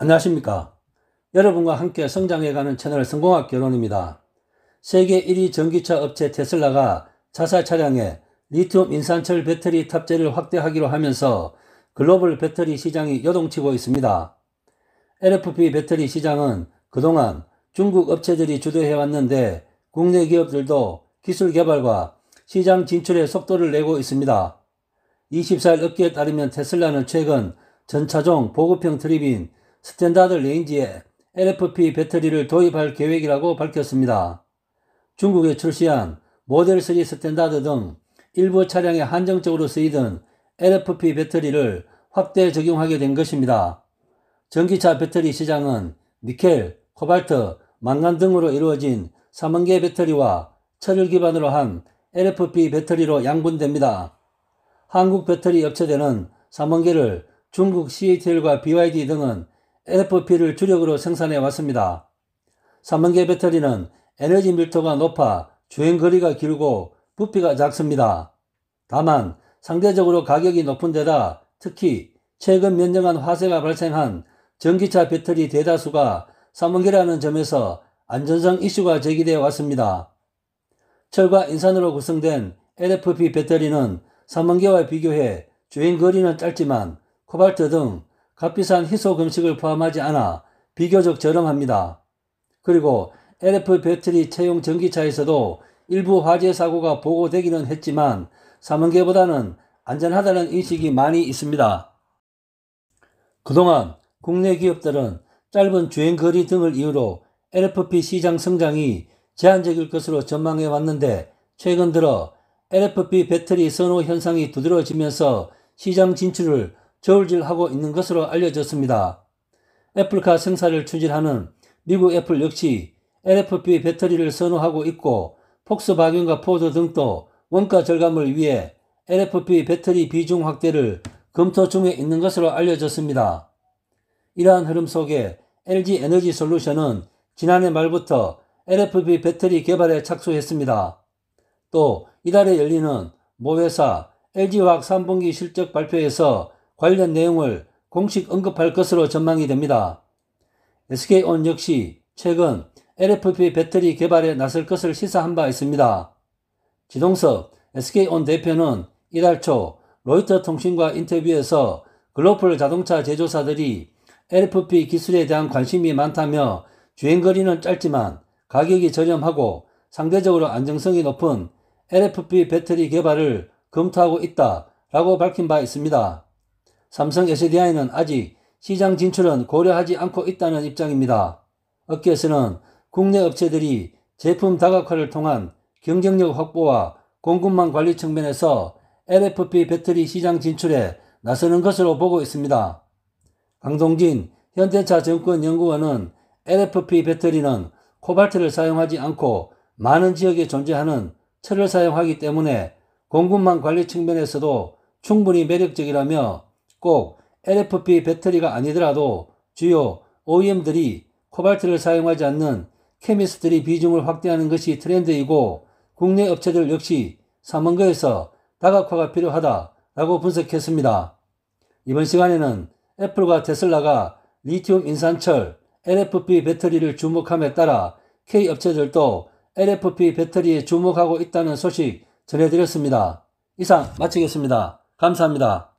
안녕하십니까. 여러분과 함께 성장해가는 채널 성공학 결론입니다. 세계 1위 전기차 업체 테슬라가 자사 차량에 리튬 인산철 배터리 탑재를 확대하기로 하면서 글로벌 배터리 시장이 요동치고 있습니다. LFP 배터리 시장은 그동안 중국 업체들이 주도해왔는데 국내 기업들도 기술 개발과 시장 진출에 속도를 내고 있습니다. 24일 업계에 따르면 테슬라는 최근 전차종 보급형 트립인 스탠다드 레인지에 LFP 배터리를 도입할 계획이라고 밝혔습니다. 중국에 출시한 모델 3 스탠다드 등 일부 차량에 한정적으로 쓰이던 LFP 배터리를 확대 적용하게 된 것입니다. 전기차 배터리 시장은 니켈, 코발트, 망간 등으로 이루어진 3원계 배터리와 철을 기반으로 한 LFP 배터리로 양분됩니다. 한국 배터리 업체들은 3원계를 중국 CATL과 BYD 등은 LFP를 주력으로 생산해 왔습니다. 3원계 배터리는 에너지 밀도가 높아 주행거리가 길고 부피가 작습니다. 다만 상대적으로 가격이 높은 데다 특히 최근 몇 년간 화재가 발생한 전기차 배터리 대다수가 3원계라는 점에서 안전성 이슈가 제기되어 왔습니다. 철과 인산으로 구성된 LFP 배터리는 3원계와 비교해 주행거리는 짧지만 코발트 등 값비싼 희소 금속을 포함하지 않아 비교적 저렴합니다. 그리고 LFP 배터리 채용 전기차에서도 일부 화재 사고가 보고되기는 했지만 3원계보다는 안전하다는 인식이 많이 있습니다. 그동안 국내 기업들은 짧은 주행거리 등을 이유로 LFP 시장 성장이 제한적일 것으로 전망해 왔는데 최근 들어 LFP 배터리 선호 현상이 두드러지면서 시장 진출을 저울질하고 있는 것으로 알려졌습니다. 애플카 생산을 추진하는 미국 애플 역시 LFP 배터리를 선호하고 있고 폭스바겐과 포드 등도 원가 절감을 위해 LFP 배터리 비중 확대를 검토 중에 있는 것으로 알려졌습니다. 이러한 흐름 속에 LG에너지솔루션은 지난해 말부터 LFP 배터리 개발에 착수했습니다. 또 이달에 열리는 모 회사 LG화학 3분기 실적 발표에서 관련 내용을 공식 언급할 것으로 전망이 됩니다. SK온 역시 최근 LFP 배터리 개발에 나설 것을 시사한 바 있습니다. 지동석 SK온 대표는 이달 초 로이터 통신과 인터뷰에서 글로벌 자동차 제조사들이 LFP 기술에 대한 관심이 많다며 주행거리는 짧지만 가격이 저렴하고 상대적으로 안정성이 높은 LFP 배터리 개발을 검토하고 있다라고 밝힌 바 있습니다. 삼성 SDI는 아직 시장 진출은 고려하지 않고 있다는 입장입니다. 업계에서는 국내 업체들이 제품 다각화를 통한 경쟁력 확보와 공급망 관리 측면에서 LFP 배터리 시장 진출에 나서는 것으로 보고 있습니다. 강동진 현대차증권연구원은 LFP 배터리는 코발트를 사용하지 않고 많은 지역에 존재하는 철을 사용하기 때문에 공급망 관리 측면에서도 충분히 매력적이라며 꼭 LFP 배터리가 아니더라도 주요 OEM들이 코발트를 사용하지 않는 케미스트리 비중을 확대하는 것이 트렌드이고 국내 업체들 역시 3원계에서 다각화가 필요하다라고 분석했습니다. 이번 시간에는 애플과 테슬라가 리튬 인산철 LFP 배터리를 주목함에 따라 K업체들도 LFP 배터리에 주목하고 있다는 소식 전해드렸습니다. 이상 마치겠습니다. 감사합니다.